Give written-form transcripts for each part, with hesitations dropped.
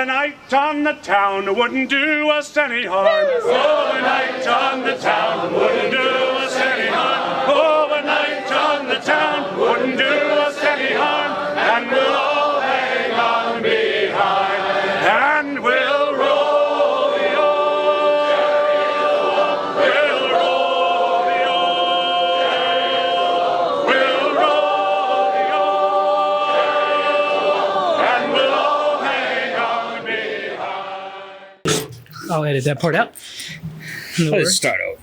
Overnight on the town wouldn't do us any harm. Overnight on the town wouldn't do us any harm. Overnight on the town wouldn't do us any harm. And we'll all hang on behind. And we'll roll the old. We'll roll the old. We'll roll the old. And we'll all hang on behind. I'll edit that part out. Let's start over.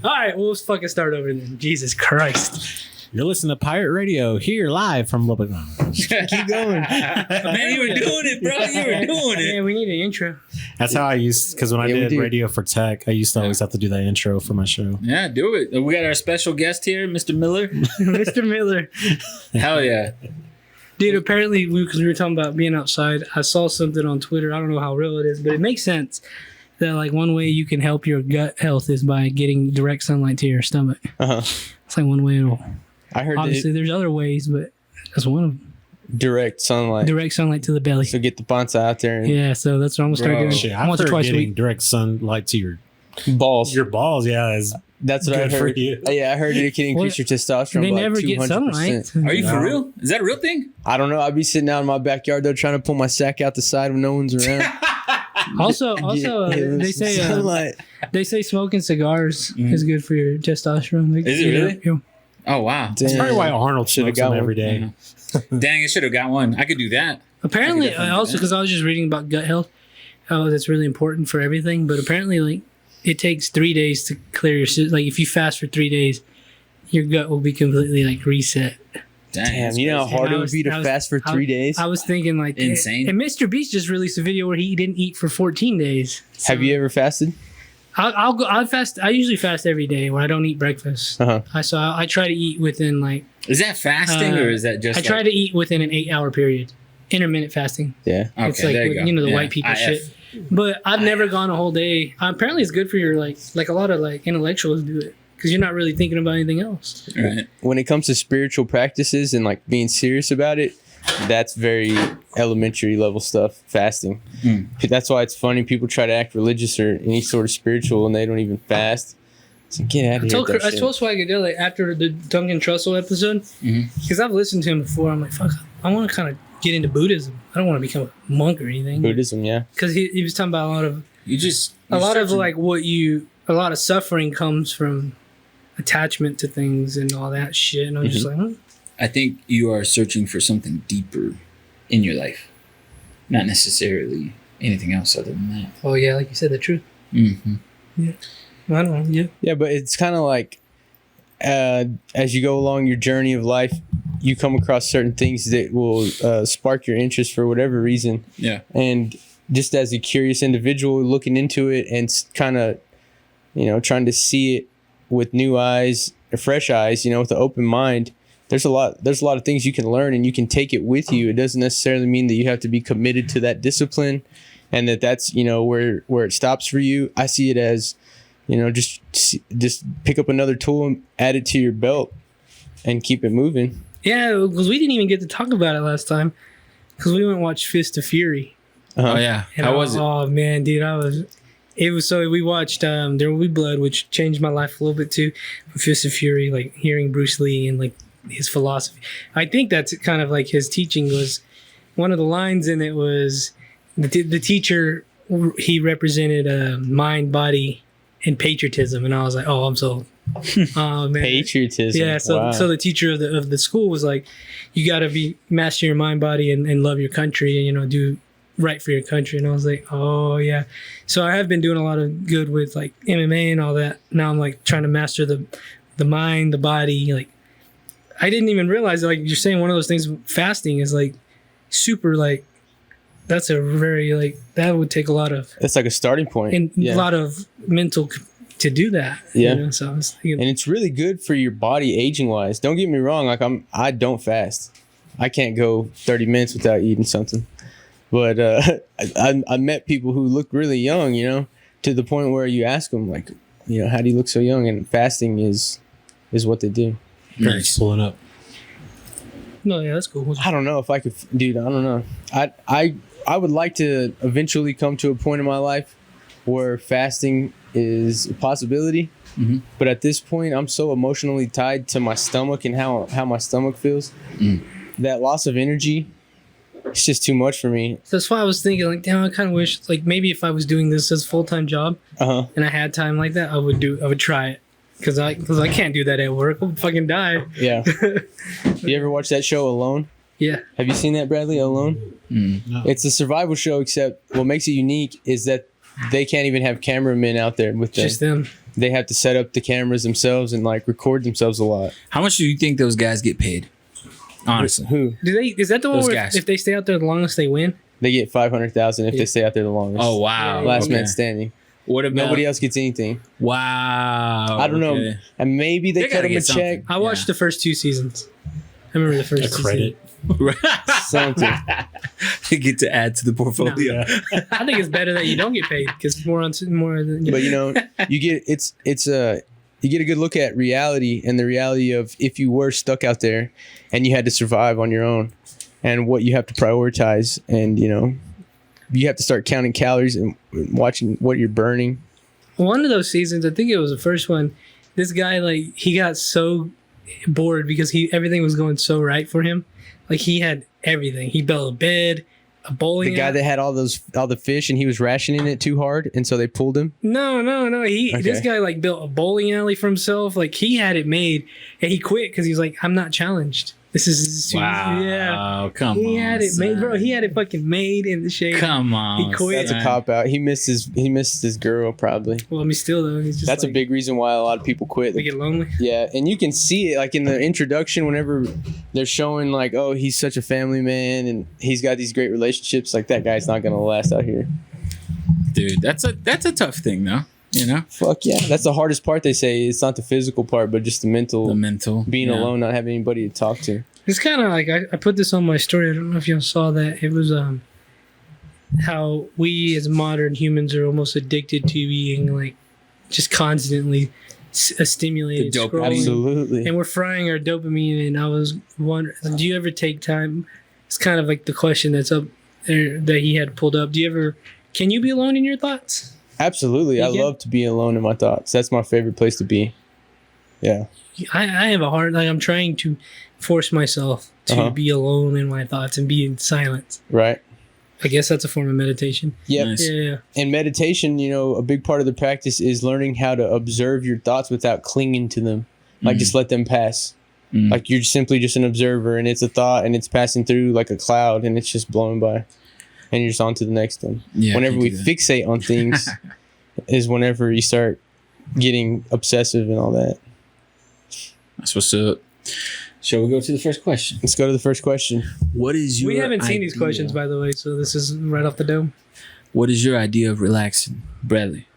All right, well, let's fucking start over then. Jesus Christ. You're listening to Pirate Radio here live from Lubbock. Keep going. Man, you were doing it, bro. You were doing it. Yeah, we need an intro. That's how I used, because when I did radio for tech, I used to always have to do that intro for my show. Yeah, do it. We got our special guest here, Mr. Miller. Mr. Miller. Hell yeah. Dude, apparently, because we were talking about being outside, I saw something on Twitter. I don't know how real it is, but it makes sense that like one way you can help your gut health is by getting direct sunlight to your stomach. Uh-huh. It's like one way it'll... I heard obviously there's other ways, but that's one of them. Direct sunlight. Direct sunlight to the belly. So get the bonza out there. And Yeah, so that's what I'm gonna start doing. Shit, Once or after twice a getting week. direct sunlight to your balls. balls, yeah, is That's what I good for heard. you. Yeah, I heard it can increase your testosterone They by never 200%. get sunlight. Are you for real? Is that a real thing? I don't know. I'd be sitting out in my backyard though, trying to pull my sack out the side when no one's around. Also, Get they say sunlight. smoking cigars is good for your testosterone. Like, Is it really? Yeah. Oh, wow. That's probably why Arnold Should've smokes them got every one. day. Dang, I should have got one. I could do that. Apparently, I could definitely also do that. because I was just reading about gut health, how that's really important for everything. But apparently, like it takes 3 days to clear your system. Like if you fast for 3 days, your gut will be completely like reset. Damn, you know how hard it would be to fast for 3 days? I was thinking like Insane. And Mr. Beast just released a video where he didn't eat for 14 days. So Have you ever fasted? I'll fast. I usually fast every day where I don't eat breakfast. Uh-huh. I try to eat within like. Is that fasting or is that just I try to eat within an 8-hour period. Intermittent fasting. Yeah. Okay, It's like there you go. the Yeah, white people IF. shit. But I've never gone a whole day. Apparently, it's good for your like a lot of like intellectuals do it because you're not really thinking about anything else. Right. When it comes to spiritual practices and like being serious about it, that's very elementary level stuff, fasting. That's why it's funny. People try to act religious or any sort of spiritual and they don't even fast. So get out of here. I told Swagadelic after the Duncan Trussell episode, because I've listened to him before. I'm like, fuck, I want to kind of get into Buddhism. I don't want to become a monk or anything. Buddhism, yeah. Because he was talking about a lot of suffering comes from attachment to things and all that shit. And I'm just like, I think you are searching for something deeper in your life, not necessarily anything else other than that. oh yeah, like you said, the truth. Mm-hmm. Yeah, I don't know. Yeah, Yeah, but it's kind of like as you go along your journey of life, you come across certain things that will spark your interest for whatever reason. Yeah. And just as a curious individual looking into it and kind of, trying to see it with new eyes, fresh eyes, with an open mind, there's a lot of things you can learn and you can take it with you. It doesn't necessarily mean that you have to be committed to that discipline and that's, where it stops for you. I see it as, just pick up another tool and add it to your belt and keep it moving. yeah, because we didn't even get to talk about it last time because we went and watched Fist of Fury. Oh yeah. And How was it? Oh man, dude, we watched There Will Be Blood, which changed my life a little bit too. Fist of Fury, like hearing Bruce Lee and like his philosophy. I think that's kind of like his teaching was one of the lines in it was the teacher, he represented mind, body, and patriotism, and I was like, oh, I'm sold. Oh man, Patriotism. yeah. So Wow. so the teacher of the school was like, you got to master your mind, body, and love your country, and do right for your country. And I was like, oh yeah. So I have been doing a lot of good with like MMA and all that. Now I'm like trying to master the mind, the body. Like I didn't even realize that, like you're saying, one of those things, fasting is like super like. That's a very like that would take a lot of That's like a starting point. and Yeah. a lot of mental to do that. Yeah. So I was thinking, And it's really good for your body aging wise. Don't get me wrong. Like I don't fast. I can't go 30 minutes without eating something. But I met people who look really young, to the point where you ask them like, how do you look so young? And fasting is what they do. Nice. Pulling up. no, yeah, that's cool. I don't know if I could, dude. I don't know. I would like to eventually come to a point in my life where fasting is a possibility. Mm-hmm. But at this point, I'm so emotionally tied to my stomach and how my stomach feels. That loss of energy, it's just too much for me. So that's why I was thinking, like, damn, I kind of wish, like, maybe if I was doing this as a full-time job and I had time like that, I would try it. Because I can't do that at work. I'll fucking die. Yeah. You ever watch that show Alone? Yeah. Have you seen that, Bradley? Alone? No. It's a survival show, except what makes it unique is that they can't even have cameramen out there with them. Just them. They have to set up the cameras themselves and like record themselves a lot. How much do you think those guys get paid? Honestly. Who? Is that the one Those where guys. if they stay out there the longest, they win? They get $500,000 if they stay out there the longest. Oh, wow. Last Okay. man standing. What about Nobody else gets anything. Wow. I don't know. okay. And maybe they They cut gotta them a get something. check. I watched the first 2 seasons. I remember the first A 2 credit. Something. They get to add to the portfolio. I think it's better that you don't get paid because more than But you know, you get you get a good look at reality and the reality of if you were stuck out there and you had to survive on your own and what you have to prioritize, and you know, you have to start counting calories and watching what you're burning. one of those seasons, I think it was the first one. This guy, like, he got so bored because everything was going so right for him. Like, he had everything. He built a bed, a bowling The guy alley. that had all the fish and he was rationing it too hard, and so they pulled him. No. Okay. This guy, like, built a bowling alley for himself. Like, he had it made, and he quit because he was like, I'm not challenged. This is too Wow. yeah. Come on. He had it made, bro. son. He had it fucking made in the shape. Come on. He quit. That's a son. cop out. He missed his girl probably. Well, I mean, still though, he's just That's a big reason why a lot of people quit. They get lonely. Yeah, and you can see it like in the introduction whenever they're showing like, oh, he's such a family man and he's got these great relationships. Like that guy's not gonna last out here. Dude, that's a tough thing though. You know? Fuck yeah, that's the hardest part. They say it's not the physical part, but just the mental. The mental. Being yeah. alone, not having anybody to talk to. It's kind of like I put this on my story. I don't know if y'all saw that. It was how we as modern humans are almost addicted to being like just constantly stimulated, The dopamine. scrolling. Absolutely. And we're frying our dopamine. And I was wondering, do you ever take time? It's kind of like the question that's up there that he had pulled up. Can you be alone in your thoughts? Absolutely. I You get- love to be alone in my thoughts. That's my favorite place to be. Yeah. I have a hard, like, I'm trying to force myself to be alone in my thoughts and be in silence. Right. I guess that's a form of meditation. Yep. Nice. Yeah. And meditation, you know, a big part of the practice is learning how to observe your thoughts without clinging to them. Like just let them pass. Mm. Like you're simply just an observer and it's a thought and it's passing through like a cloud and it's just blowing by. And you're just on to the next one. Yeah, I Whenever can we do that. fixate on things is whenever you start getting obsessive and all that. That's what's up. Shall we go to the first question? Let's go to the first question. What is your We haven't seen these idea- questions, by the way, so this is right off the dome. What is your idea of relaxing, Bradley?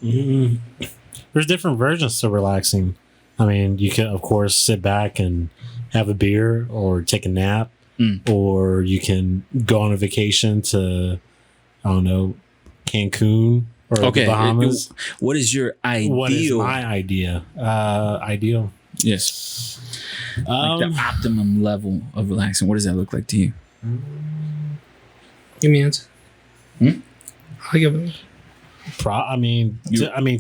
There's different versions to relaxing. I mean, you can, of course, sit back and have a beer or take a nap, or you can go on a vacation to, I don't know, Cancun or the Bahamas. What is your ideal? What is my idea? Ideal. Yes. Like the optimum level of relaxing. What does that look like to you? Give me an answer. I'll give it. I mean,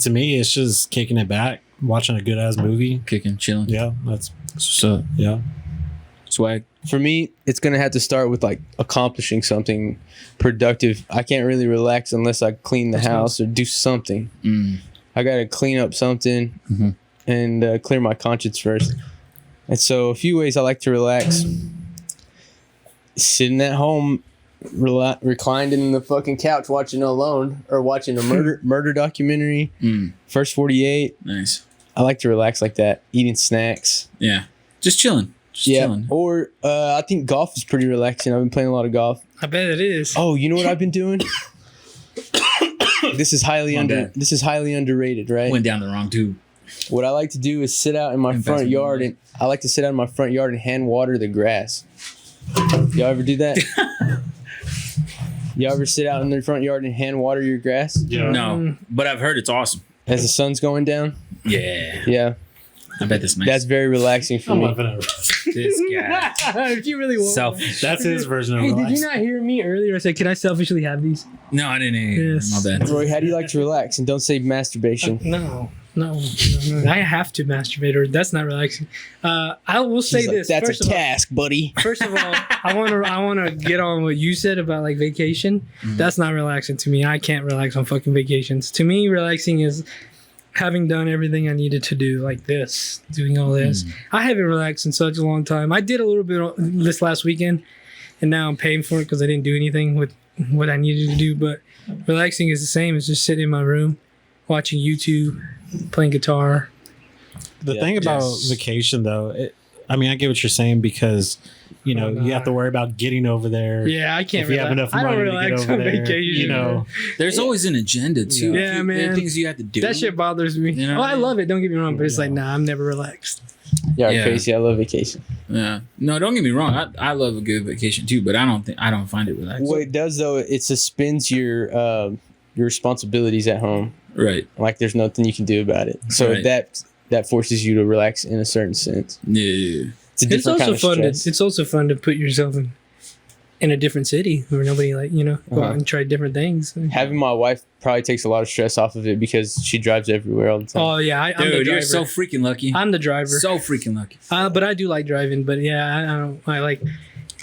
to me, it's just kicking it back, watching a good ass movie. Kicking, chilling. Yeah, that's What's up? yeah. Swag. For me, it's going to have to start with like accomplishing something productive. I can't really relax unless I clean the house or do something. I got to clean up something and clear my conscience first. And so a few ways I like to relax. Sitting at home, reclined in the fucking couch watching Alone or watching a murder documentary. First 48. Nice. I like to relax like that. Eating snacks. Yeah. Just chilling. Just chilling. Or I think golf is pretty relaxing. I've been playing a lot of golf. I bet it is. Oh, you know what I've been doing? This is highly bad. underrated, right? Went down the wrong tube. What I like to do is sit out in my front yard and I like to sit out in my front yard and hand water the grass. Y'all ever do that? Y'all ever sit out in the front yard and hand water your grass Yeah. No, but I've heard it's awesome. as the sun's going down? Yeah. Yeah, I bet that's nice. that's very relaxing for I'm me. loving it. This guy. If you really want. Selfish. That's his version of Hey, did relaxing. you not hear me earlier? I said, can I selfishly have these? No, I didn't hear. Yes. My bad. Roy, how do you like to relax? And don't say masturbation. No. I have to masturbate, or that's not relaxing. I will say He's like, this. that's first a of all, task, buddy. First of all, I want to get on what you said about like vacation. Mm-hmm. That's not relaxing to me. I can't relax on fucking vacations. To me, relaxing is having done everything I needed to do, like this, doing all this. I haven't relaxed in such a long time. I did a little bit this last weekend, and now I'm paying for it because I didn't do anything with what I needed to do. But relaxing is the same as just sitting in my room, watching YouTube, playing guitar. The thing about vacation, though, I mean, I get what you're saying because, you know, you have to worry about getting over there. Yeah, I can't If you have relax. enough I don't money to get relax over on there, vacation. you know. Man. There's always an agenda too. Yeah, There man. are things you have to do. That shit bothers me. You know Oh, what I I mean? love it. Don't get me wrong, but it's like, nah, I'm never relaxed. Yeah, Yeah. Casey, I love vacation. Yeah. No, don't get me wrong. I love a good vacation too, but I don't find it relaxing. What it does though, it suspends your responsibilities at home. Right. Like there's nothing you can do about it. So Right. that forces you to relax in a certain sense. Yeah. It's a It's different also kind of fun. stress. It's also fun to put yourself in a different city where nobody go Uh-huh. out and try different things. Having my wife probably takes a lot of stress off of it because she drives everywhere all the time. Oh yeah, I'm the Dude, driver. you're so freaking lucky. I'm the driver. So freaking lucky. But I do like driving. But yeah, I don't. I like.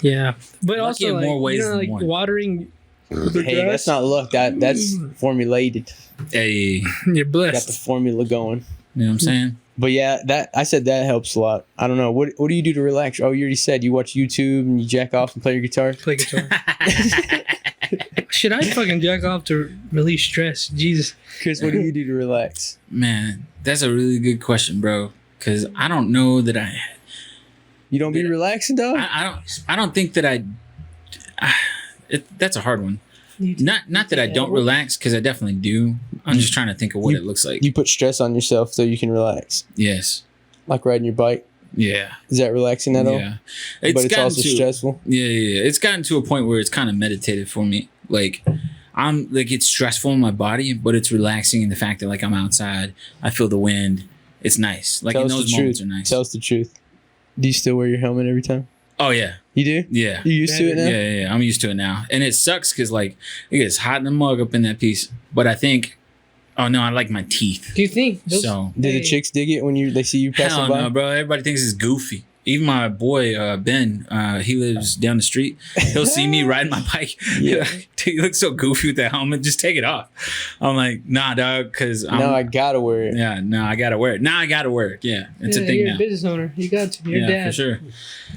Yeah, but Lucky also in more ways than like one. watering. The Hey, grass. that's not luck. That's formulated. Hey, You're Got the blessed. formula going. you know what I'm saying? But yeah, I said that helps a lot. I don't know. What do you do to relax? Oh, you already said you watch YouTube and you jack off and play your guitar. Play guitar. Should I fucking jack off to release stress? Jesus. Chris, what do you do to relax? Man, that's a really good question, bro. Because I don't know that You don't be relaxing, dog? I don't think that that's a hard one. Not that I don't relax, because I definitely do. I'm just trying to think of what it looks like. You put stress on yourself so you can relax. Yes. Like riding your bike. Yeah. Is that relaxing at all? Yeah. But it's gotten also stressful. Yeah. It's gotten to a point where it's kind of meditative for me. Like it's stressful in my body, but it's relaxing in the fact that like I'm outside, I feel the wind. It's nice. Like Tell in us those the moments truth. are nice. Tell us the truth. Do you still wear your helmet every time? Oh yeah. You do? Yeah. You used to it now? Yeah. I'm used to it now. And it sucks because like it gets hot in the mug up in that piece. But I think, oh no, I like my teeth. Do you think? So Did the chicks dig it when they see you passing hell by? no, bro. Everybody thinks it's goofy. Even my boy Ben, he lives down the street. He'll see me riding my bike. Yeah. Dude, you look so goofy with that helmet. Just take it off. I'm like, nah, dog, because Now I gotta wear it. yeah, no, I gotta wear it. Now I gotta wear it. Yeah, it's a thing You're now. a business owner. You got to. You're Yeah, dad. for sure.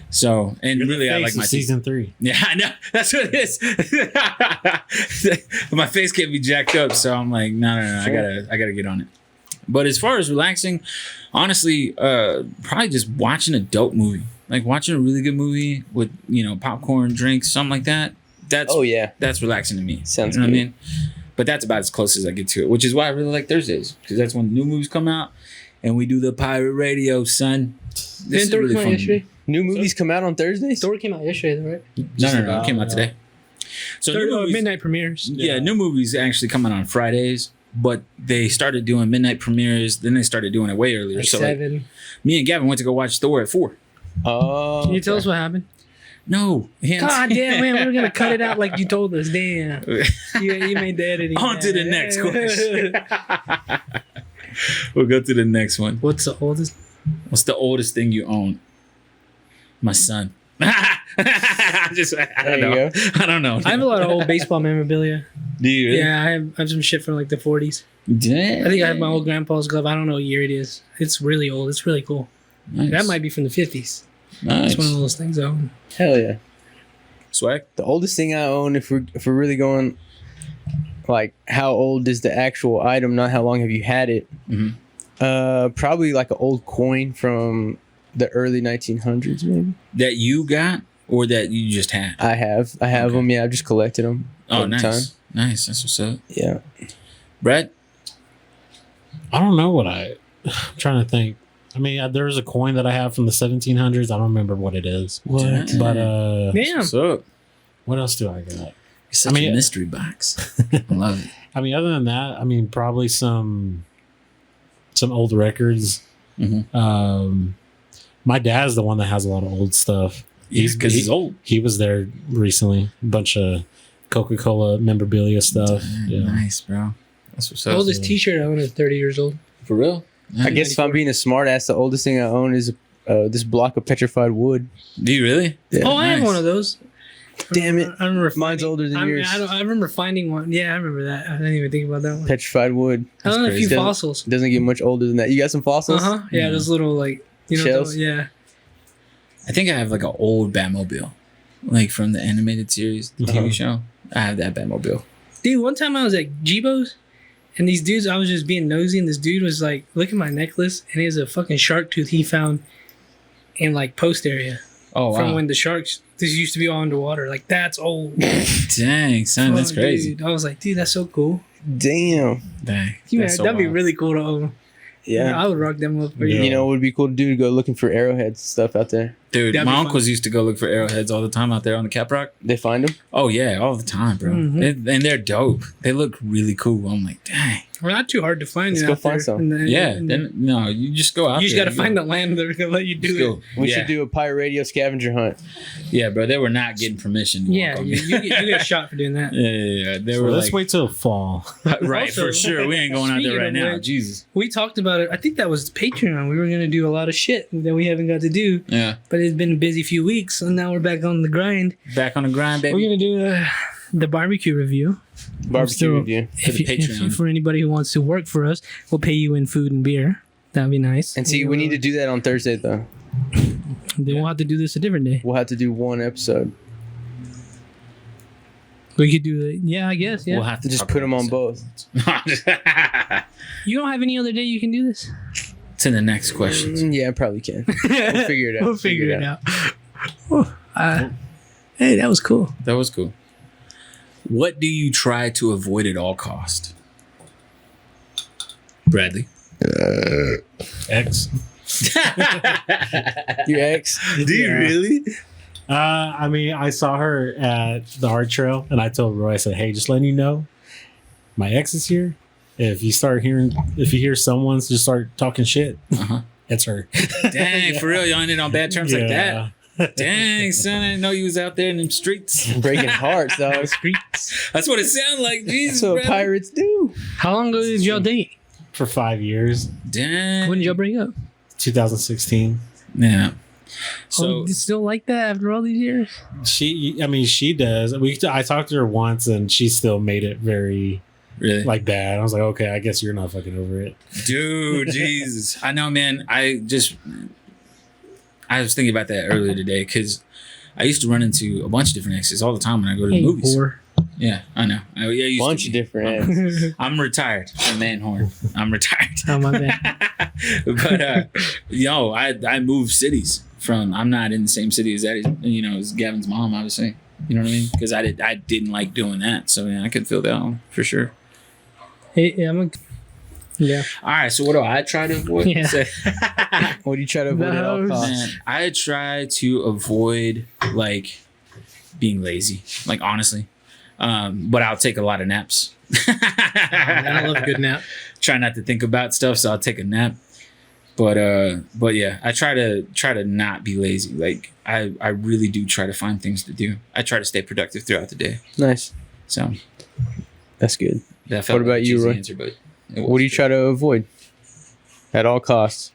So, and You're the really, I face like of my teeth. season 3. Yeah, I know. That's what it is. My face can't be jacked up, so I'm like, no. Sure. I gotta get on it. But as far as relaxing, honestly, probably just watching a dope movie, like watching a really good movie with popcorn, drinks, something like that. That's relaxing to me. Sounds you know good. what I mean? But that's about as close as I get to it, which is why I really like Thursdays, because that's when new movies come out, and we do the Pirate Radio, son. This Didn't is Thor really come out fun. yesterday? New movies come out on Thursdays? Thor came out yesterday, though, right? No, it came out today. So new movies, Midnight premieres. yeah, new movies actually come out on Fridays, but they started doing midnight premieres. Then they started doing it way earlier. Like So 7. me and Gavin went to go watch Thor at 4. Oh. Can you tell us what happened? No, God damn, man, we're gonna cut it out like you told us. Damn, you made the editing. On to the next question. We'll go to the next one. What's the oldest? What's the oldest thing you own? My son. I There you don't know. go. I don't know. I have a lot of old baseball memorabilia. Do you really? Yeah, I have some shit from like the 40s. Damn. I think I have my old grandpa's glove. I don't know what year it is. It's really old. It's really cool. Nice. That might be from the 50s. Nice. It's one of those things I own. Hell yeah. Swag. The oldest thing I own, if we're really going, like, how old is the actual item, not how long have you had it? Mhm. Probably like an old coin from the early 1900s, maybe. That you got or that you just had? I have Okay. them. Yeah, I've just collected them. Oh, over nice. time. Nice. That's what's up. Yeah. Brad? I don't know what I'm trying to think. I mean, there's a coin that I have from the 1700s. I don't remember what it is. What? But Damn. What's up? what else do I got? It's such I mean- a mystery box. I love it. I mean, other than that, I mean, probably some old records. Mhm. My dad's the one that has a lot of old stuff. Because he's old. He was there recently. A bunch of Coca-Cola memorabilia stuff. Yeah. Nice, bro. That's what's The up. oldest T-shirt I own is 30 years old. For real? I guess if I'm being a smart ass, the oldest thing I own is this block of petrified wood. Do you really? Yeah. Oh, I have Nice. one of those. Damn it. I remember Mine's older than yours. I remember finding one. Yeah, I remember that. I didn't even think about that one. Petrified wood. I own a few crazy. fossils. Doesn't get much older than that. You got some fossils? Uh huh. Yeah, those little like Shells? Yeah. I think I have like an old Batmobile, like from the animated series, the TV show. I have that Batmobile. Dude, one time I was at Jibo's, and these dudes, I was just being nosy, and this dude was like, "Look at my necklace," and it was a fucking shark tooth he found in like post area Oh, from wow. when the sharks. This used to be all underwater. Like that's old. Dang, son, that's Oh, crazy. Dude. I was like, dude, that's so cool. Damn. Dang. Yeah, that's so that'd be wild. really cool to own. Yeah. I would rock them up for Yeah. you. You know what would be cool to do? To go looking for arrowheads and stuff out there. Dude, That'd my be fun. uncles used to go look for arrowheads all the time out there on the Cap Rock. They find them? Oh, yeah, all the time, bro. Mhm. And they're dope. They look really cool. I'm like, dang. We're not too hard to find. Let's it go out find there. some. Then, no, you just go out You just there. got to find the land that are gonna let you do Just it. go. We yeah. should do a pirate radio scavenger hunt. Yeah, bro, they were not getting permission to Yeah, walk on you, me. you get shot for doing that. Yeah. They So were let's like, wait till fall. right, Also, for sure. We ain't going out there speaking right of now. which- Jesus. We talked about it. I think that was Patreon. We were gonna do a lot of shit that we haven't got to do, Yeah. but it's been a busy few weeks, so now we're back on the grind. Back on the grind, baby. We're gonna do the barbecue review. Barbecue still- review. For the Patreon. For anybody who wants to work for us, we'll pay you in food and beer. That'd be nice. And see, we need to do that on Thursday, though. Then we'll have to do this a different day. We'll have to do one episode. We could do it. Yeah, I guess. Yeah. We'll have to Just talk put them about on this. both. You don't have any other day you can do this? To the next questions. Yeah, I probably can. We'll figure it out. We'll figure it out. Hey, that was cool. That was cool. What do you try to avoid at all cost? Bradley. X. Your ex? Do you really? I mean, I saw her at the art trail, and I told Roy, I said, "Hey, just letting you know, my ex is here. If you hear someone's just start talking shit, Uh-huh. it's her." Dang, for real, y'all ended on bad terms like that. Yeah. Dang, son, I didn't know you was out there in them streets. Breaking hearts, dog. That's what it sounded like. Jesus, That's what Bradley. pirates do. How long ago did y'all date? For 5 years, Dang. When did y'all break up? 2016. Yeah. So So you still like that after all these years? She does. I talked to her once, and she still made it very really, like bad. I was like, okay, I guess you're not fucking over it. dude, Jesus, I know, man. I was thinking about that earlier today because I used to run into a bunch of different exes all the time when I go to the movies. Whore. Yeah, I know. I used to Bunch be. of different exes. I'm retired from man horn. I'm retired. Oh my bad. But I moved cities from. I'm not in the same city as as Gavin's mom, obviously. You know what I mean? Because I didn't like doing that. So yeah, I could feel that one for sure. Hey, yeah. All right. So what do I try to avoid? Yeah. What do you try to avoid at all Those- costs? Man, I try to avoid like being lazy. Like honestly, but I'll take a lot of naps. I love a good nap. Try not to think about stuff, so I'll take a nap. But yeah, I try to not be lazy. Like I really do try to find things to do. I try to stay productive throughout the day. Nice. So That's good. that felt What about like a you, cheesy Roy? answer, but it What do you was try to avoid at all costs?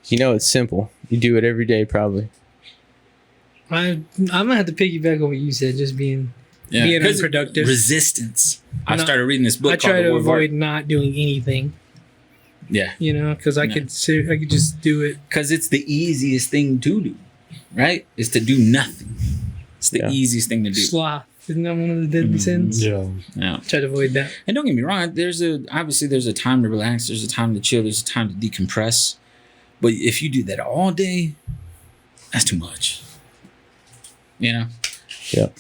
You know it's simple. You do it every day, probably. I'm gonna have to piggyback on what you said. Just being. good. being 'Cause unproductive. Resistance. I No, started reading this book. I called try The to War of Art. avoid not doing anything. Yeah, Because I Yeah. could just do it. because it's the easiest thing to do, right? Is to do nothing. It's the Yeah. easiest thing to do. Sloth. Isn't that one of the deadly sins? Yeah. Yeah. Try to avoid that. And don't get me wrong, there's a time to relax, there's a time to chill, there's a time to decompress. But if you do that all day, that's too much. You know? Yep.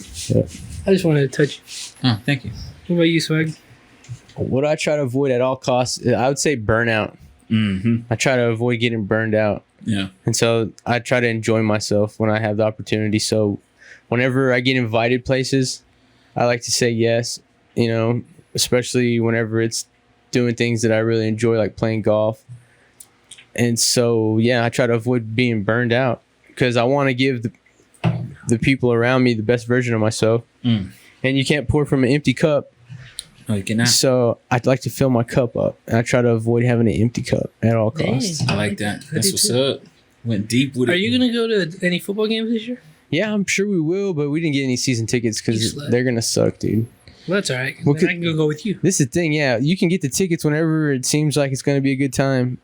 I just wanted to touch you. Oh, thank you. What about you, Swag? What I try to avoid at all costs, I would say burnout. Mm-hmm. I try to avoid getting burned out. Yeah. And so I try to enjoy myself when I have the opportunity. So whenever I get invited places, I like to say yes, especially whenever it's doing things that I really enjoy, like playing golf. And so, yeah, I try to avoid being burned out because I want to give the people around me the best version of myself. And you can't pour from an empty cup. No, you cannot. So I'd like to fill my cup up, and I try to avoid having an empty cup at all costs. I like that. That's what's up. Went deep with it. Are you gonna go to any football games this year? Yeah, I'm sure we will, but we didn't get any season tickets because they're gonna suck, dude. Well, that's all right. Well, I can go with you. This is the thing, yeah. You can get the tickets whenever it seems like it's gonna be a good time,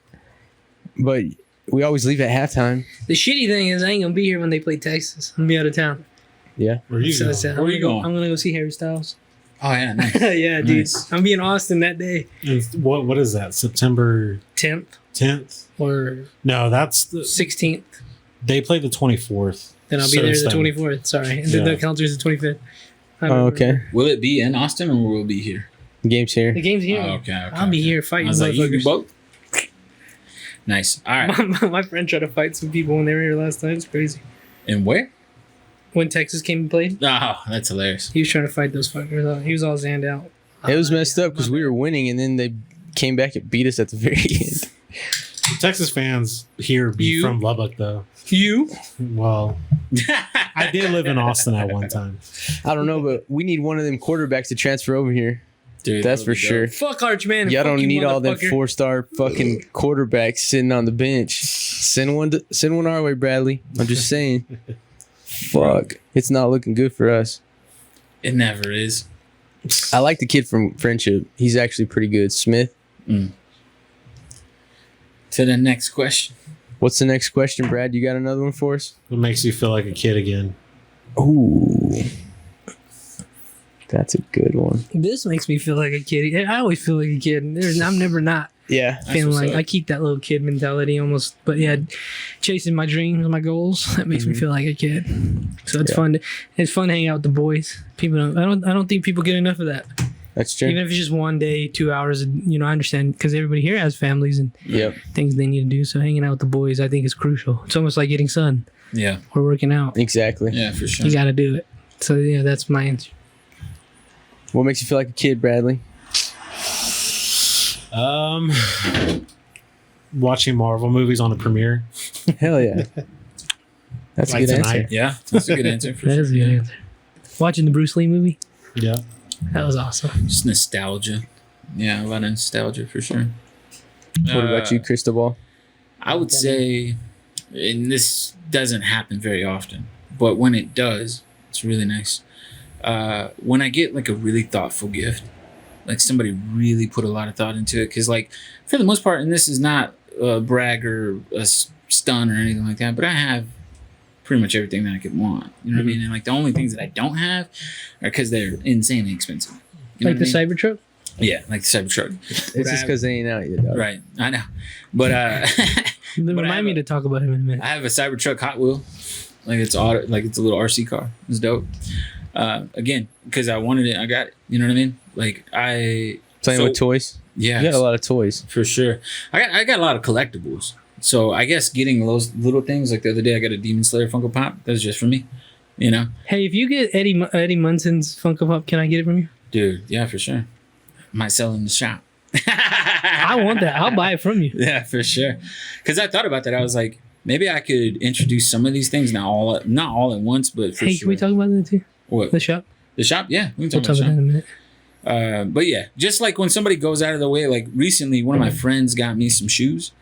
but we always leave at halftime. The shitty thing is I ain't gonna be here when they play Texas. I'm gonna be out of town. Yeah. Where are you going? Where are you going? I'm gonna go see Harry Styles. Oh yeah, nice. Yeah, dude. Nice. I'm being in Austin that day. And what is that? September 10th or No, that's the 16th. They play the 24th. Then I'll be there the 24th. Sorry. And then the calendar's the 25th. Oh, okay. Will it be in Austin or will it be here? The game's here. The game's here. Oh, okay. I'll be here fighting I was like, you do motherfuckers. both? Nice. All right. My friend tried to fight some people when they were here last time. It's crazy. And where? When Texas came and played, Oh, that's hilarious. he was trying to fight those fuckers. He was all zanned out. It was messed up because we were winning, and then they came back and beat us at the very end. The Texas fans here be You? from Lubbock, though. You? Well, I did live in Austin at one time. I don't know, but we need one of them quarterbacks to transfer over here. Dude, That's that for would be sure. dope. Fuck Archman. Y'all Fuck don't you, need all them motherfucker. 4-star fucking quarterbacks sitting on the bench. Send one our way, Bradley. I'm just saying. Fuck. It's not looking good for us. It never is. I like the kid from Friendship. He's actually pretty good. Smith. To the next question. What's the next question, Brad? You got another one for us? It makes you feel like a kid again. Ooh. That's a good one. This makes me feel like a kid. I always feel like a kid. I'm never not Yeah. feeling what's like up. I keep that little kid mentality almost. But yeah, chasing my dreams, my goals. That makes me feel like a kid. So it's fun. It's fun hanging out with the boys. People don't. I don't think people get enough of that. That's true. Even if it's just 1 day, 2 hours. I understand because everybody here has families and Yep. things they need to do. So hanging out with the boys, I think, is crucial. It's almost like getting sun Yeah. or working out. Exactly. Yeah, for sure. You got to do it. So yeah, that's my answer. What makes you feel like a kid, Bradley? Watching Marvel movies on the premiere. Hell yeah. That's Like a good tonight. answer. Yeah, that's a good answer for That sure. is a good answer. Watching the Bruce Lee movie, Yeah. that was awesome. Just nostalgia. Yeah, a lot of nostalgia for sure. What about you, Cristobal? I would say, and this doesn't happen very often, but when it does, it's really nice. When I get like a really thoughtful gift, like somebody really put a lot of thought into it, because like for the most part, and this is not a brag or a stun or anything like that, but I have pretty much everything that I could want. You know what I mean? And like the only things that I don't have are because they're insanely expensive. You know Like the what I mean? Cybertruck. Yeah, like the Cybertruck. It's just because they ain't out yet, dog. Right, I know, but Remind me to talk about him in a minute. I have a Cybertruck Hot Wheel, like it's auto, like it's a little RC car. It's dope. Again, because I wanted it, I got it. You know what I mean? Like Playing So- with toys? yeah, You got a lot of toys. for sure. I got a lot of collectibles. So I guess getting those little things, like the other day, I got a Demon Slayer Funko Pop. That's just for me. You know, Hey, if you get Eddie Munson's Funko Pop, can I get it from you? dude. Yeah, for sure. Might sell in the shop. I want that. I'll buy it from you. Yeah, for sure. Because I thought about that. I was like, maybe I could introduce some of these things, not all at once, but for Hey, sure. can we talk about that too? What? The shop. The shop? Yeah, we can We'll talk talk about about the that shop. in a minute. But yeah, just like when somebody goes out of the way, like recently, one of my friends got me some shoes,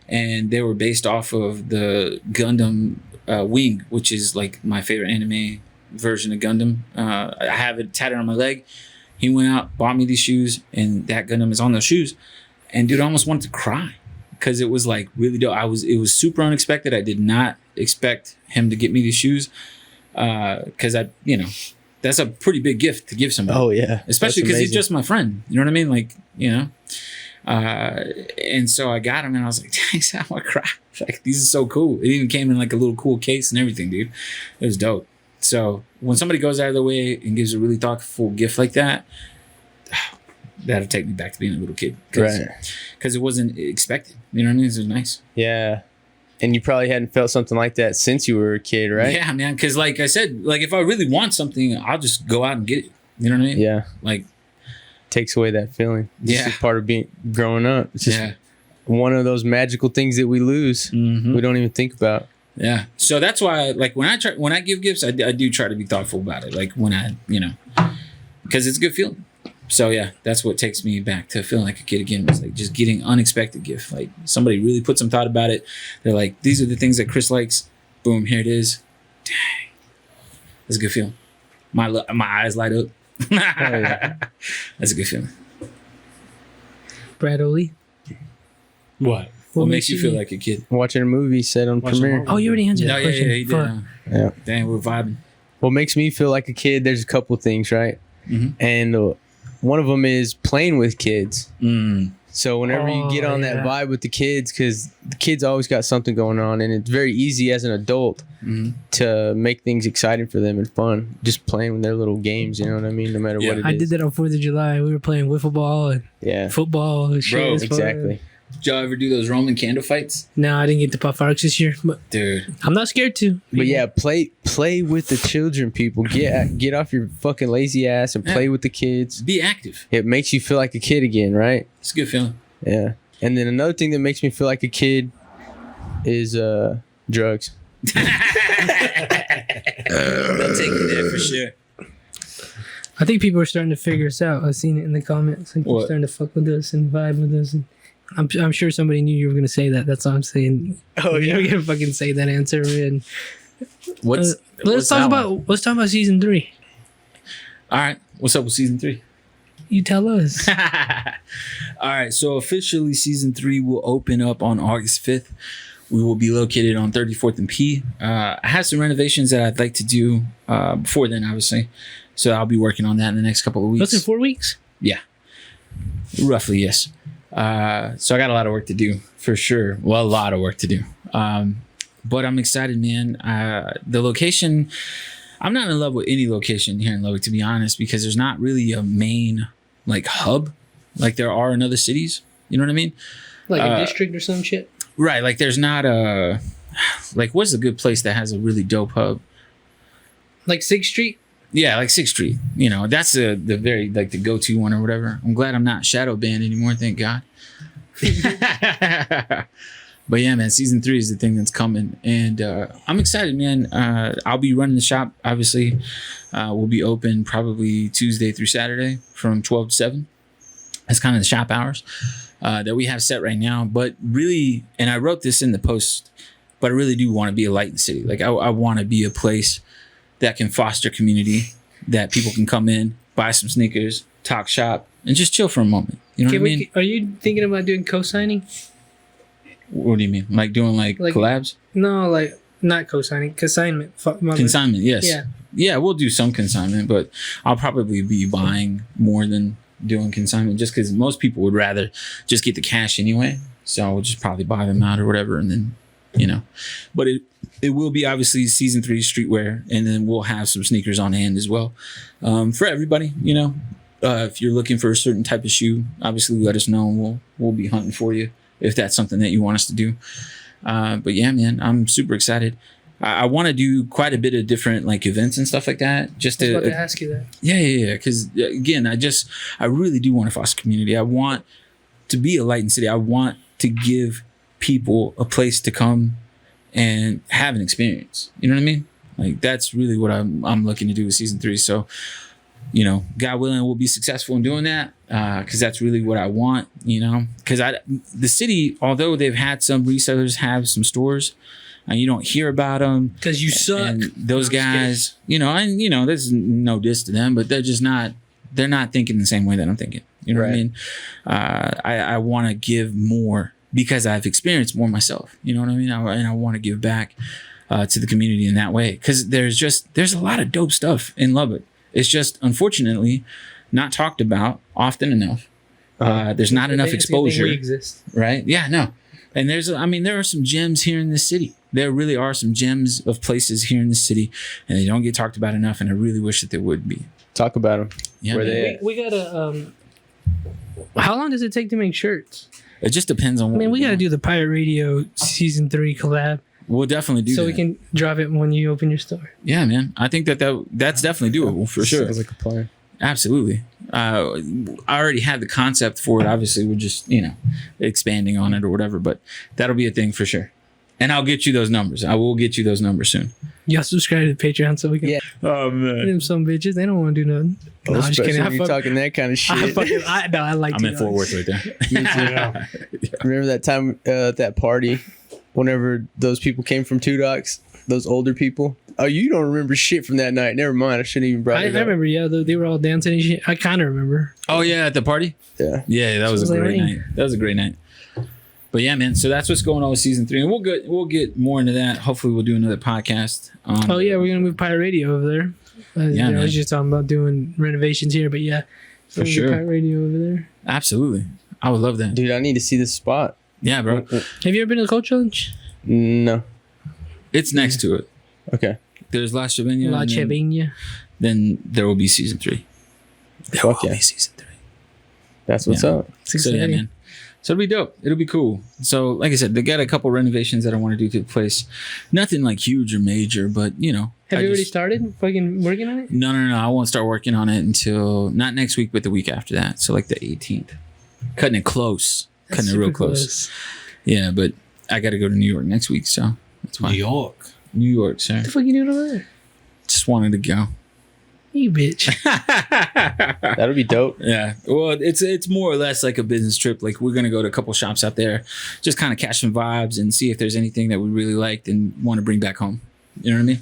and they were based off of the Gundam Wing, which is like my favorite anime version of Gundam. I have it tatted on my leg. He went out, bought me these shoes, and that Gundam is on those shoes. And dude, I almost wanted to cry because it was like really dope. It was super unexpected. I did not expect him to get me these shoes because that's a pretty big gift to give somebody. Oh, yeah. Especially That's because he's amazing. just my friend. You know what I mean? Like, and so I got him and I was like, thanks, I'm gonna cry. Like, these are so cool. It even came in like a little cool case and everything, dude. It was dope. So when somebody goes out of their way and gives a really thoughtful gift like that, that'll take me back to being a little kid. Right. Because it wasn't expected. You know what I mean? It was nice. Yeah. And you probably hadn't felt something like that since you were a kid, right? Yeah, man. Because like I said, like if I really want something, I'll just go out and get it. You know what I mean? Yeah. Like, Takes away that feeling. It's Yeah. just part of being growing up. It's just yeah. one of those magical things that we lose. Mhm. We don't even think about. Yeah. So that's why, like, when I give gifts, I do try to be thoughtful about it. Like when I, because it's a good feeling. So yeah, that's what takes me back to feeling like a kid again. Was like just getting unexpected gift. Like somebody really put some thought about it. They're like, these are the things that Chris likes. Boom, here it is. Dang, that's a good feeling. My eyes light up. yeah. That's a good feeling. Bradley. What? What makes you feel like a kid? Watching a movie set on Watching a premiere. movie. Oh, you already answered No, that yeah, question. he did. Fuck. Yeah. Dang, we're vibing. What makes me feel like a kid? There's a couple things, right? Mhm. And one of them is playing with kids. Mm. So whenever you get on that vibe with the kids, because the kids always got something going on, and it's very easy as an adult Mhm. to make things exciting for them and fun, just playing with their little games. You know what I mean? No matter Yeah. what it is. I did that on 4th of July. We were playing wiffle ball and Yeah, football and shit. Bro, It's fun. exactly. Did y'all ever do those Roman candle fights? No, I didn't get to pop fireworks this year, but Dude. I'm not scared to. But yeah, play with the children, people. Get off your fucking lazy ass and play with the kids. Be active. It makes you feel like a kid again, right? It's a good feeling. Yeah. And then another thing that makes me feel like a kid is drugs. I'll take you there for sure. I think people are starting to figure us out. I've seen it in the comments. Like, they're What? starting to fuck with us and vibe with us. And I'm sure somebody knew you were gonna say that. That's all I'm saying. Oh yeah, you're gonna fucking say that answer. And Let's talk about season 3. All right. What's up with season 3? You tell us. All right. So officially season 3 will open up on August 5th. We will be located on 34th and P. I have some renovations that I'd like to do before then, obviously. So I'll be working on that in the next couple of weeks. What's in 4 weeks? Yeah. Roughly, yes. So I got a lot of work to do for sure. Well, a lot of work to do. But I'm excited, man. The location, I'm not in love with any location here in Lubbock, to be honest, because there's not really a main like hub like there are in other cities. You know what I mean? Like a district or some shit? Right. Like there's not a, like what's a good place that has a really dope hub? Like 6th Street? Yeah, like 6th Street. You know, that's the very like the go-to one or whatever. I'm glad I'm not shadow banned anymore, thank God. But yeah, man, season 3 is the thing that's coming, and I'm excited, man. I'll be running the shop. Obviously, we'll be open probably Tuesday through Saturday from 12 to 7. That's kind of the shop hours that we have set right now. But really, and I wrote this in the post, but I really do want to be a light in the city. Like I want to be a place that can foster community, that people can come in, buy some sneakers, talk shop, and just chill for a moment. You know what I mean? Are you thinking about doing co-signing? What do you mean? Like doing like collabs? No, like not co-signing, consignment. Consignment, yes. Yeah. Yeah, we'll do some consignment, but I'll probably be buying more than doing consignment just because most people would rather just get the cash anyway. So we'll just probably buy them out or whatever, and then, you know. But it will be obviously season 3 streetwear, and then we'll have some sneakers on hand as well for everybody, you know. If you're looking for a certain type of shoe, obviously let us know, and we'll be hunting for you if that's something that you want us to do. But yeah, man, I'm super excited. I want to do quite a bit of different like events and stuff like that. Just I was to about to ask you that. Yeah. Because again, I really do want to foster community. I want to be a light in the city. I want to give people a place to come and have an experience. You know what I mean? Like that's really what I'm looking to do with season 3. So, you know, God willing, we'll be successful in doing that because that's really what I want. You know, because the city, although they've had some resellers have some stores. And you don't hear about them because you suck. And those guys, you know, and you know, there's no diss to them, but they're just not. They're not thinking the same way that I'm thinking. You know what I mean? I want to give more because I've experienced more myself. You know what I mean? And I want to give back to the community in that way because there's a lot of dope stuff in Lubbock. It's just unfortunately not talked about often enough. There's not enough exposure. We exist. Right? Yeah. No. And there are some gems here in this city. There really are some gems of places here in the city, and they don't get talked about enough. And I really wish that they would be. Talk about them. Yeah, where they at? We gotta. How long does it take to make shirts? It just depends on. I mean, we gotta do the Pirate Radio season 3 collab. We'll definitely do so that. we can drop it when you open your store. Yeah, man. I think that's definitely doable for sure. Sounds like a plan. Absolutely. I already had the concept for it. Obviously, we're just, expanding on it or whatever, but that'll be a thing for sure. And I'll get you those numbers. I will get you those numbers soon. Y'all subscribe to the Patreon so we can. Yeah. Oh, man. Them some bitches, they don't want to do nothing. No, I'm just kidding. When you're talking that kind of shit. I like. I'm in Fort Worth right there. Me too. Remember that time at that party, whenever those people came from Two Docks, those older people? Oh, you don't remember shit from that night. Never mind. I shouldn't even brought it up. I remember, yeah, they were all dancing and shit. I kind of remember. Oh, yeah, at the party? Yeah. Yeah, that was a great night. That was a great night. But yeah, man. So that's what's going on with season 3, and we'll get more into that. Hopefully, we'll do another podcast. Oh yeah, we're gonna move Pirate Radio over there. I was just talking about doing renovations here, but yeah, for sure, Pirate Radio over there. Absolutely, I would love that, dude. I need to see this spot. Yeah, bro. Have you ever been to the Cold Challenge? No. It's next to it. Okay. There's La Chavigna. La Chavigna. Then there will be season 3. There will be season 3. That's what's up. So yeah, man. So it'll be dope. It'll be cool. So like I said, they got a couple renovations that I want to do to the place. Nothing like huge or major, but Have you already started fucking working on it? No. I won't start working on it until not next week, but the week after that. So like the 18th. Cutting it close. Cutting it real close. Yeah, but I got to go to New York next week, so that's why. New York, sir. What the fuck you doing over there? Just wanted to go. You bitch. That'll be dope. Yeah. Well, it's more or less like a business trip. Like we're gonna go to a couple shops out there, just kind of catch some vibes and see if there's anything that we really liked and want to bring back home. You know what I mean?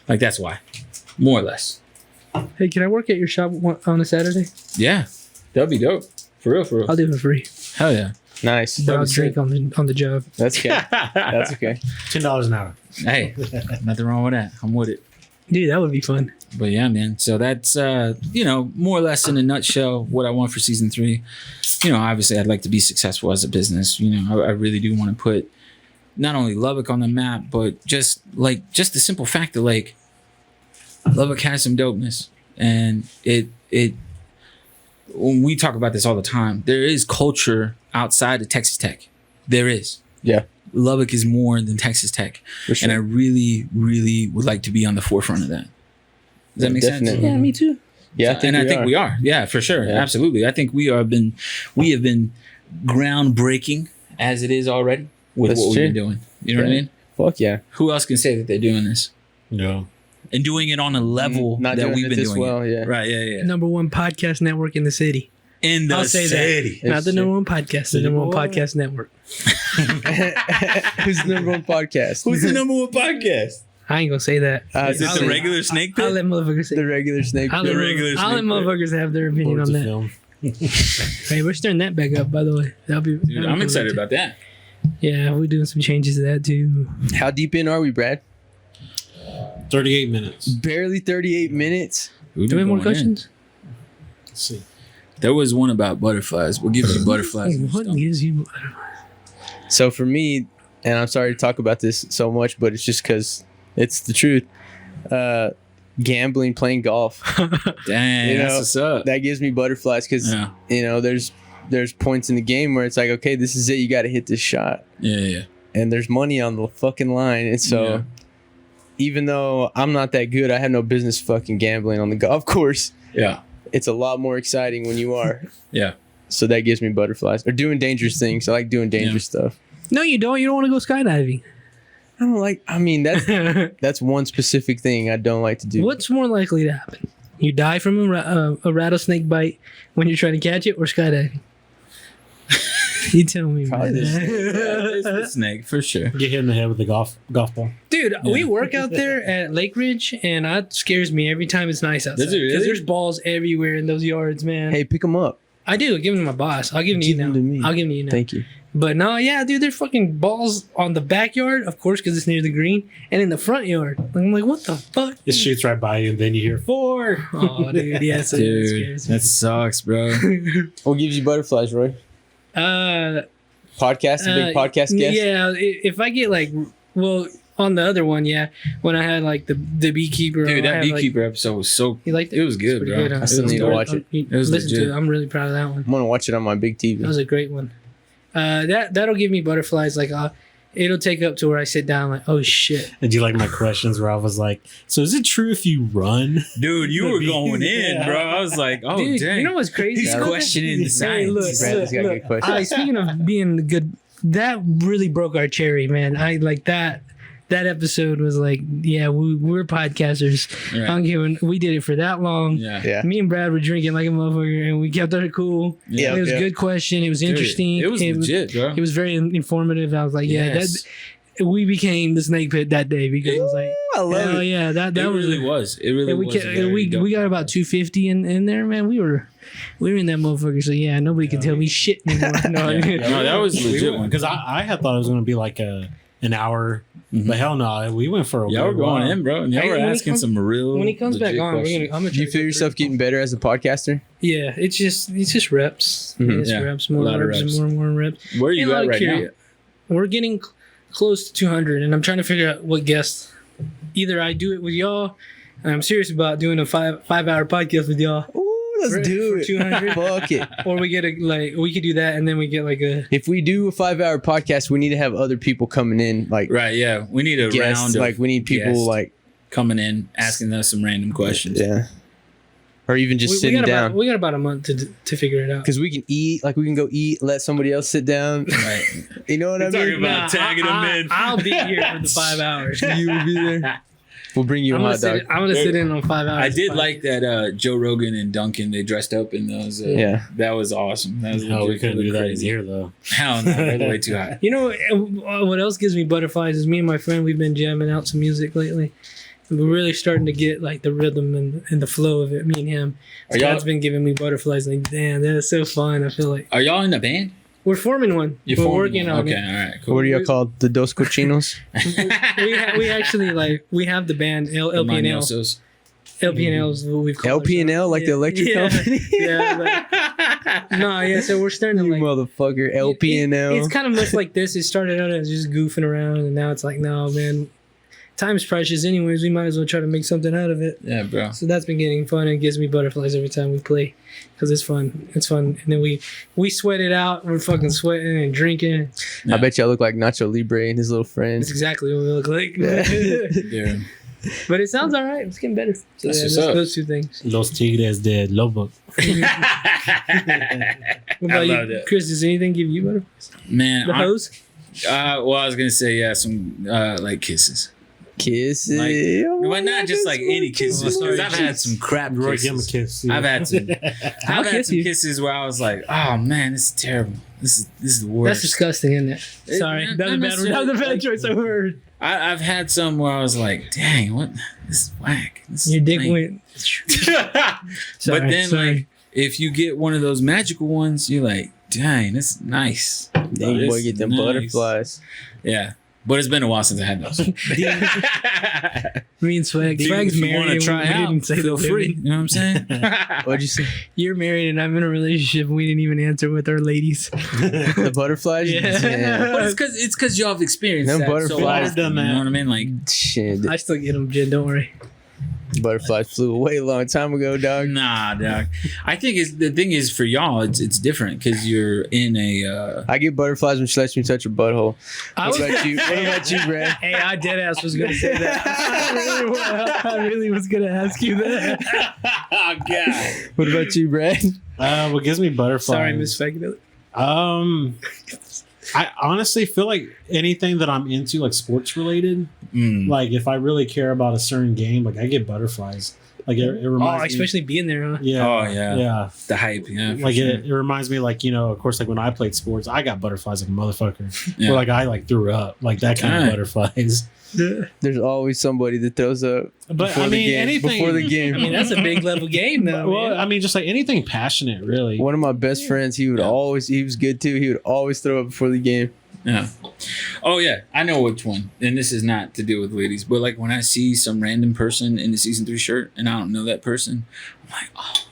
Like that's why, more or less. Hey, can I work at your shop on a Saturday? Yeah, that'd be dope. For real. I'll do it for free. Hell yeah. Nice. But I'll drink on the job. That's okay. That's okay. $10 an hour. Hey, nothing wrong with that. I'm with it. Dude, that would be fun. But yeah, man. So that's more or less in a nutshell what I want for season 3. Obviously I'd like to be successful as a business. I really do want to put not only Lubbock on the map, but just the simple fact that like Lubbock has some dopeness, and it when we talk about this all the time, there is culture outside of Texas Tech. There is. Yeah. Lubbock is more than Texas Tech. For sure. And I really, really would like to be on the forefront of that. Does that make sense? Yeah, me too. Yeah, I think we are. Yeah, for sure. Yeah. Absolutely. I think we have been groundbreaking as it is already with what we've been doing. You know what I mean? Fuck yeah. Who else can say that they're doing this? No. And doing it on a level Not that doing we've it been this doing well, it. yeah. Right, yeah. Number 1 podcast network in the city. In the I'll say city. that. Not the number 1 podcast, the number 1 podcast network. Who's the number 1 podcast? Who's the number 1 podcast? I ain't gonna say that. Is it the regular Snake Pit? I'll let motherfuckers say The regular Snake I'll Pit. let motherfuckers have their opinion on that. Hey, we're starting that back up, by the way. Dude, I'm excited about that. Yeah, we're doing some changes to that too. How deep in are we, Brad? 38 minutes. Barely 38 minutes. Do we have more questions? Let's see. There was one about butterflies. What gives you butterflies? What gives you? So for me, and I'm sorry to talk about this so much, but it's just because it's the truth. Gambling, playing golf. Dang, that's what's up. That gives me butterflies because there's points in the game where it's like, okay, this is it. You got to hit this shot. Yeah. And there's money on the fucking line, and so even though I'm not that good, I have no business fucking gambling on the golf course. Yeah. It's a lot more exciting when you are. Yeah. So that gives me butterflies. Or doing dangerous things. I like doing dangerous stuff. No, you don't. You don't want to go skydiving. I don't like. I mean, that's one specific thing I don't like to do. What's more likely to happen? You die from a rattlesnake bite when you're trying to catch it, or skydiving? You tell me, man. It's the snake for sure. Get hit in the head with the golf ball. Dude, we work out there at Lake Ridge, and that scares me every time it's nice outside. Does it really? Because there's balls everywhere in those yards, man. Hey, pick them up. I do. Give them to my boss. I'll give them to you now. I'll give them to you now. Thank you. But no, yeah, dude, there's fucking balls on the backyard, of course, because it's near the green, and in the front yard. I'm like, what the fuck? It shoots right by you, and then you hear 4. Oh, dude, yes, Dude, that sucks, bro. What gives you butterflies, Roy? Podcast, a big podcast guest? Yeah, if I get on the other one, yeah, when I had like the beekeeper. Dude, that beekeeper episode was so. You liked it? It was good, bro. Good, huh? I still need to watch it. It was Listen legit. to it. I'm really proud of that one. I'm gonna watch it on my big TV. That was a great one. That'll give me butterflies. Like it'll take up to where I sit down like, oh shit. Did you like my questions where I was like, so is it true if you run? Dude, you were going in, bro. I was like, oh, Dude, dang. you know what's crazy? He's questioning the science. Bradley's got good questions. All right, speaking of being good, that really broke our cherry, man. I like that. That episode was like, yeah, we're podcasters. Right. I don't give we did it for that long. Yeah. Me and Brad were drinking like a motherfucker, and we kept it cool. Yeah. It was a good question. It was interesting. It was legit, bro. It was very informative. I was like, yeah, Yes. we became the snake pit that day because I was like, I love hell it. yeah, that It was really was. It really and we was. kept, very we dope. got about 250 in there, man. We were in that motherfucker. So yeah, nobody can tell me shit anymore. No, No, that was a legit one. Because I had thought it was going to be like an hour, but hell no, we went for a Y'all were good going while. in, bro. And y'all Hey, were when he asking comes- some real. when he comes back legit on, questions. I'm gonna Do you try feel to- yourself getting better as a podcaster? Yeah, it's just reps. Mhm. It's Yeah, reps, a more lot of reps, reps. and more reps. Where are And you a lot at of right now? curio- We're getting close to 200, and I'm trying to figure out what guests. Either I do it with y'all, and I'm serious about doing a 5-hour podcast with y'all, Ooh, let's For- do for it. 200? Fuck it. or we get we could do that, and then we get like a. If we do a 5-hour podcast, we need to have other people coming in, like Right, yeah. We need a guests. round of Like we need people guests like coming in, asking us some random questions. yeah, or even just sitting down. We got about a month to figure it out. Because we can eat, like we can go eat, let somebody else sit down. Right. You know what I You're mean? talking about tagging them in. I'll be here for the 5 hours. You will be there. We'll bring you a I'm gonna hot dog. sit in on 5 hours. I did like that Joe Rogan and Duncan, they dressed up in those. Yeah. That was awesome. That was No, we legit couldn't do that in crazy. here though. Hell no, they're way too hot. You know what else gives me butterflies is me and my friend. We've been jamming out some music lately. And we're really starting to get like the rhythm and the flow of it. Me and him. Are y'all- Scott's been giving me butterflies. Like, damn, that is so fun. I feel like Are y'all in the band? we're forming one. You're we're forming working one. on Okay, it. all right, cool. What are y'all called? The Dos Cochinos? We actually we have the band The LP&L. Maniosos. LP&L is what we've called LP&L, like the electric company? No, so we're starting to You like motherfucker. LP&L. It's kind of much like this. It started out as just goofing around, and now it's like, no, man, time's precious. Anyways, we might as well try to make something out of it. Yeah, bro. So that's been getting fun. And it gives me butterflies every time we play because it's fun. It's fun, and then we sweat it out. We're fucking sweating and drinking. I bet y'all look like Nacho Libre and his little friends. It's exactly what we look like. Yeah. But it sounds all right. It's getting better. So That's yeah, what's up. those two things. Los Tigres de Lobo. What about I you, love that. Chris? Does anything give you butterflies? Man, The hose? well, I was gonna say some like kisses. Kisses. Like- Oh Well, my not just like goodness, any kisses. sorry. Because I've had some crap Roy, give him a kisses. kiss. Yeah. I've had some. I'll I've had kiss some you. kisses where I was like, "Oh man, this is terrible. This is the worst." That's disgusting, isn't it? Sorry, not that was a bad necessarily, choice of word. I've had some where I was like, "Dang, what? This is whack." This is Your dick lame." went. But then, sorry. like, if you get one of those magical ones, you're like, "Dang, this is nice." Dang, This boy, get them nice. butterflies. Yeah, but it's been a while since I had those. Me and Swag. If Swag's you married. want to and try we out, didn't say feel the free. women. You know what I'm saying? What'd you say? You're married and I'm in a relationship. We didn't even answer with our ladies. The butterflies? Yeah. But it's because y'all have experienced Them that so butterflies often, done You that. know what I mean? Like, Shit. I still get them, Jen. Don't worry. Butterflies flew away a long time ago, dog. nah, dog. I think the thing is for y'all, it's different because you're in a. I get butterflies when she lets me touch her butthole. I What was, about you? What about you, Brad? hey, I dead ass was gonna say that. I really was gonna ask you that. Oh God. What about you, Brad? What gives me butterflies? Sorry, Miss Swagadellic. I honestly feel like anything that I'm into, like sports related, Mm. like if I really care about a certain game, like I get butterflies. Like it Oh, reminds me. especially being there, huh? Yeah. Oh, yeah. Yeah. The hype, yeah. for Like sure. it reminds me, like, you know, of course, like when I played sports, I got butterflies like a motherfucker. Yeah. Or like I like threw up, like that kind of Alright. butterflies. There's always somebody that throws up But before I the mean, game. anything. Before the game. I mean, that's a big level game, though. Well, man. I mean, just like anything passionate, really. One of my best friends, he was good too. He would always throw up before the game. Yeah. Oh yeah, I know which one. And this is not to deal with ladies, but like when I see some random person in the season 3 shirt and I don't know that person, I'm like, oh,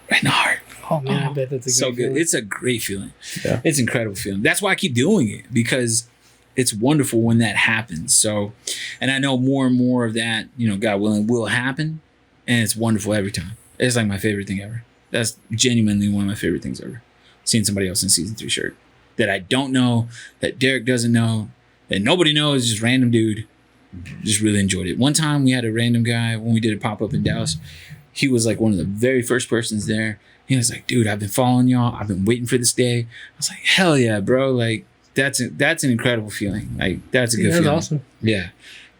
right in the heart. Oh man, I bet that's a So great good. feeling. It's a great feeling. Yeah. It's an incredible feeling. That's why I keep doing it because it's wonderful when that happens. So, and I know more and more of that, you know, God willing, will happen. And it's wonderful every time. It's like my favorite thing ever. That's genuinely one of my favorite things ever. Seeing somebody else in season 3 shirt that I don't know, that Derek doesn't know, And nobody knows, just random dude. Just really enjoyed it. One time we had a random guy when we did a pop-up in Dallas. He was like one of the very first persons there. He was like, dude, I've been following y'all. I've been waiting for this day. I was like, hell yeah, bro. Like, that's an incredible feeling. Like, that's a good feeling. That's awesome. Yeah.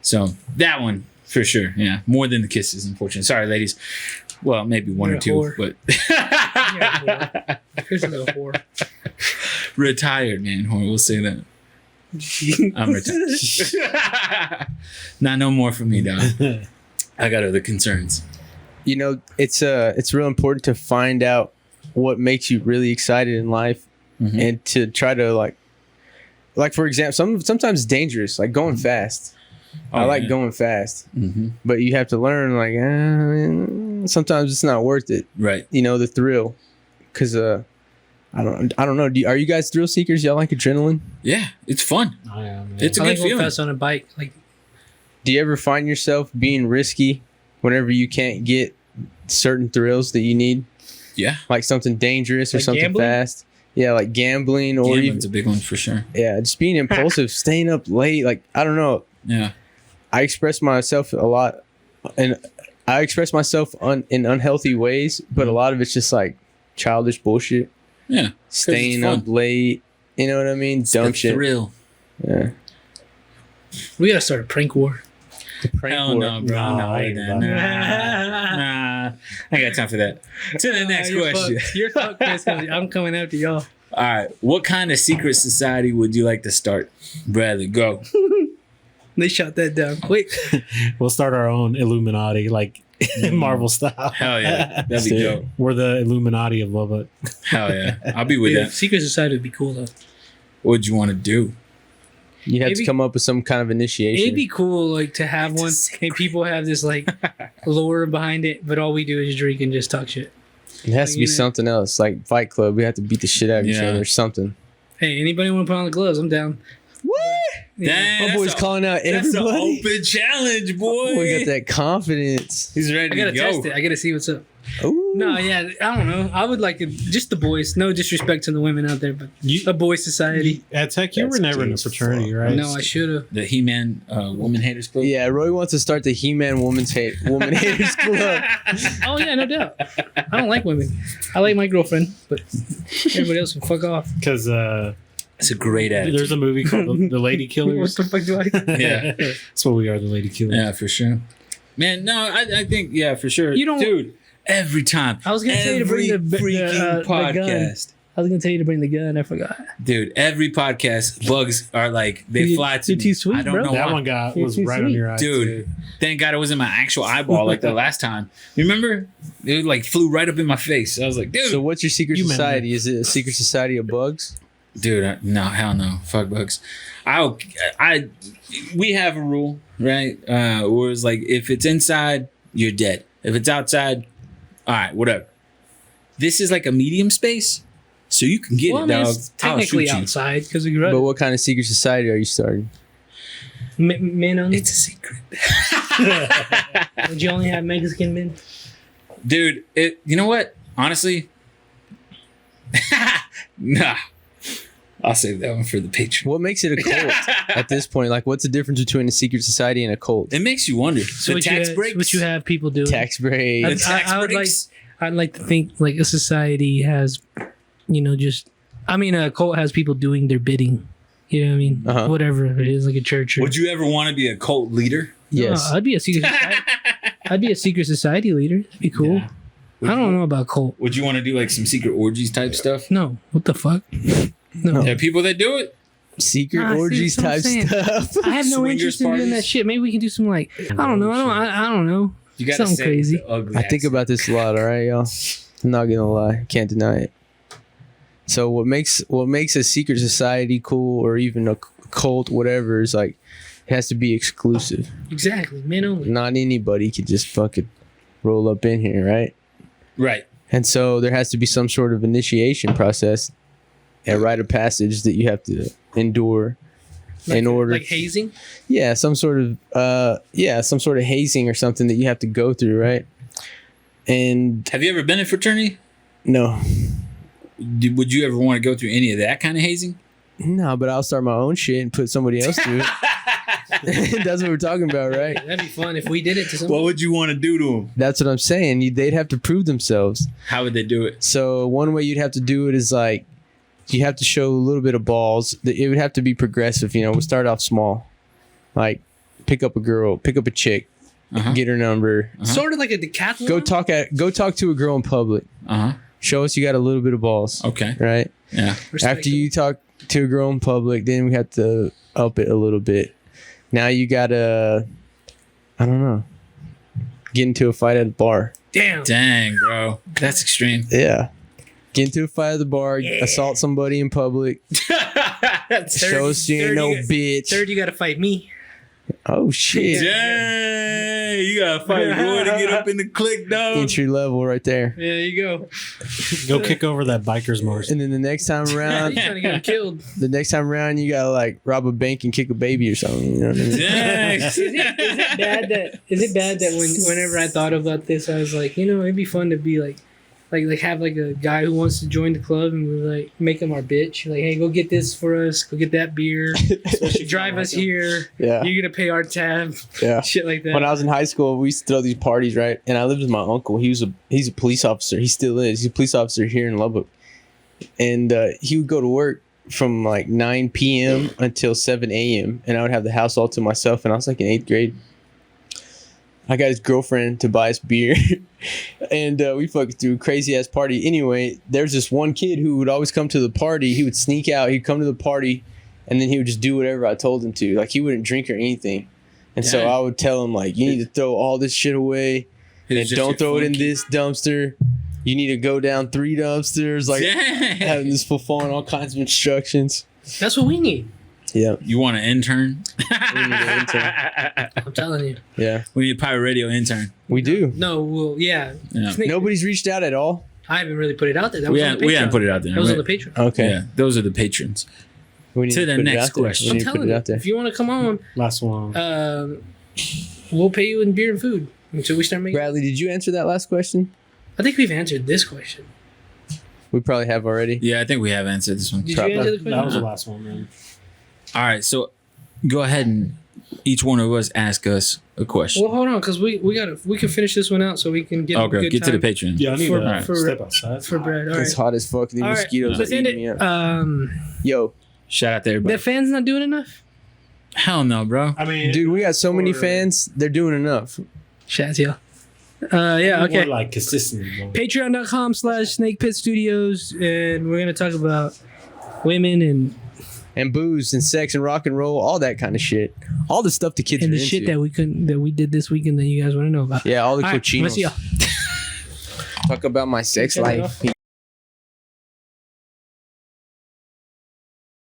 So that one, for sure. Yeah. More than the kisses, unfortunately. Sorry, ladies. Well, maybe one or two, whore. But Chris is a whore. Retired, man. Whore. We'll say that. I'm retired. Not no more for me, dog. I got other concerns. You know, it's real important to find out what makes you really excited in life, and to try to like for example, sometimes dangerous, like going fast. I like going fast, but you have to learn like sometimes it's not worth it. Right. You know, the thrill, because I don't know. Are you guys thrill seekers? Y'all like adrenaline? Yeah, it's fun. I am. It's a I good like going feeling. fast on a bike. Like, Do you ever find yourself being risky whenever you can't get certain thrills that you need? Yeah. Like something dangerous or Like something gambling? fast. Yeah, like gambling or Gambling's even a big one for sure. just being impulsive, staying up late. Like, I don't know. Yeah. I express myself a lot, and I express myself in unhealthy ways, but a lot of it's just like childish bullshit. Yeah. Staying up late. You know what I mean? Dumb shit. Thrill. Yeah. we gotta start a prank war. Prank Hell war. no, bro. No, No, I ain't nah, about nah. I ain't got time for that. To the next question. You're fucked, Chris, 'cause I'm coming after y'all. All right. What kind of secret society would you like to start? Bradley, go. They shot that down quick. We'll start our own Illuminati, like Marvel style. Hell yeah. That'd be dope. We're the Illuminati of Lubbock. Hell yeah. I'll be with Dude, that. Secret Society would be cool though. What would you want to do? You have to Maybe- come up with some kind of initiation. It'd be cool, like, to have one, and people have this like lore behind it, but all we do is drink and just talk shit. It has to be You know? something else, like Fight Club. We have to beat the shit out of each Yeah. other or something. Hey, anybody want to put on the gloves? I'm down. What? Dang, My boy's that's a- calling out That's an everybody. open challenge, boy. We got that confidence. He's ready I gotta to go. test it. I gotta see what's up. Ooh. No, yeah, I don't know. I would like it, just the boys. No disrespect to the women out there, but a boy society. At Tech, you That's were never in a gay as fraternity, fuck. right? No, I should have. The He-Man Woman Haters Club. Yeah, Roy wants to start the He-Man Woman Haters Club. Oh yeah, no doubt. I don't like women. I like my girlfriend, but everybody else can fuck off. Because It's a great attitude. there's a movie called The Lady What Killers. the fuck do I? Yeah. That's what we are, the Lady Killers. Yeah, for sure. Man, no, I think, yeah, for sure. You don't- Dude, every time. I was gonna tell you to bring Every the freaking gun. podcast. I was gonna tell you to bring the gun. I forgot. Dude, every podcast, bugs are like, they You- fly to you're me. too sweet, I don't bro. know That why. one You're was too right on sweet. your eyes. Dude, too. thank God it was in my actual eyeball like the last time. You remember? It like flew right up in my face. I was like, dude. So what's your secret You meant society? Is it a secret society of bugs? Dude, no, hell no. Fuck bugs. We have a rule, right? Where it's like, if it's inside, you're dead. If it's outside, all right, whatever. This is like a medium space, so you can get Well, I it, mean, dog. it's technically I'll shoot you. outside because we grew But up. what kind of secret society are you starting? Men only. It's a secret. Would you only have Mexican men? Dude, you know what? Honestly, nah. I'll save that one for the Patreon. What makes it a cult at this point? Like, what's the difference between a secret society and a cult? It makes you wonder. So the what tax you breaks. what you have people doing? Tax breaks. The tax I would breaks. I'd like to think like a society has, a cult has people doing their bidding. You know what I mean? Uh-huh. Whatever it is, like a church. Or, Would you ever want to be a cult leader? Yes. No, I'd be a secret. I'd be a secret society leader. That'd be cool. Yeah. I don't know about cult. Would you want to do like some secret orgies type stuff? No, what the fuck? No. There are people that do it. Secret Nah, see, orgies that's what I'm type saying. stuff. I have no Swingers interest in doing that parties? shit. Maybe we can do some like I don't know. I don't know. You got Something say crazy. the ugly I think accent. about this a lot, all right, y'all. I'm not gonna lie. Can't deny it. So what makes a secret society cool or even a cult, whatever, is like it has to be exclusive. Exactly, men only. Not anybody could just fucking roll up in here, right? Right. And so there has to be some sort of initiation process, a rite of passage that you have to endure in order. like hazing. Yeah, some sort of hazing or something that you have to go through, right? And Have you ever been in fraternity? no, Would you ever want to go through any of that kind of hazing? No, but I'll start my own shit and put somebody else to it. That's what we're talking about, right? That'd be fun if we did it to someone. What would you want to do to them? That's what I'm saying. They'd have to prove themselves. How would they do it? So one way you'd have to do it is like you have to show a little bit of balls. It would have to be progressive. You know, we'll start off small, like pick up a girl, pick up a chick, get her number. Sort of like a decathlon. Go talk to a girl in public. Show us you got a little bit of balls. Okay. Right. Yeah. After you talk to a girl in public, then we have to up it a little bit. Now you gotta, I don't know, get into a fight at a bar. Damn. Bro. That's extreme. Yeah. Get into a fight at the bar, assault somebody in public. Show us you ain't no bitch. Third, you gotta fight me. Oh, shit. Dang. You gotta fight Roy to get up in the clique, dog. Entry level right there. Yeah, you go. Go kick over that biker's motorcycle. And then the next time around, You're trying to get him killed. the next time around, you gotta like rob a bank and kick a baby or something. You know what I mean? Dang. Is it bad that whenever I thought about this, I was like, it'd be fun to be like have like a guy who wants to join the club and we like make him our bitch. Like, hey, go get this for us. Go get that beer. Drive us here. Yeah. You're gonna pay our tab. Yeah. Shit like that. When I was in high school, we used to throw these parties, right? And I lived with my uncle. He's a police officer. He still is. He's a police officer here in Lubbock. And he would go to work from like 9 p.m. until 7 a.m. And I would have the house all to myself. And I was like in 8th grade. I got his girlfriend to buy us beer. And we fucking threw a crazy ass party. Anyway, there's this one kid who would always come to the party. He would sneak out. He'd come to the party. And then he would just do whatever I told him to. Like, he wouldn't drink or anything. And so I would tell him, like, you need to throw all this shit away. And don't throw it in this dumpster. You need to go down 3 dumpsters. Like, having this fool following all kinds of instructions. That's what we need. Yeah. You want an intern? We need an intern. I'm telling you. Yeah. We need a Pirate Radio intern. We do. No, well, yeah. Nobody's reached out at all? I haven't really put it out there. That was We on the haven't Patreon. put it out there. That was on the Patreon. Okay. Yeah, those are the patrons. We need To the put it next out there. question. We I'm need to put telling it you, out there. if you want to come on, Last one. we'll pay you in beer and food until we start making. Bradley, did you answer that last question? I think we've answered this question. We probably have already. Yeah, I think we have answered this one. Did you answer the question? That was the last one, man. All right, so go ahead and each one of us ask us a question. Well, hold on, because we can finish this one out so we can get a Okay, good get to the time Patreon. Yeah, I need to For- step outside. for Brad. All right. It's hot as fuck. The All right, mosquitoes let's are end eating me it. up. Yo, Shout out to everybody. The fans not doing enough. Hell no, bro. I mean, dude, we got so many fans. They're doing enough. Shaz, yeah. Yeah, okay. More like consistent. Patreon.com/Snake Pit Studios, and we're gonna talk about women And booze and sex and rock and roll, all that kind of shit. All the stuff the kids and are the into. shit that we did this weekend that you guys want to know about. Yeah, all the All right, cochinos. let's see y'all. Talk about my sex Cut it life. off.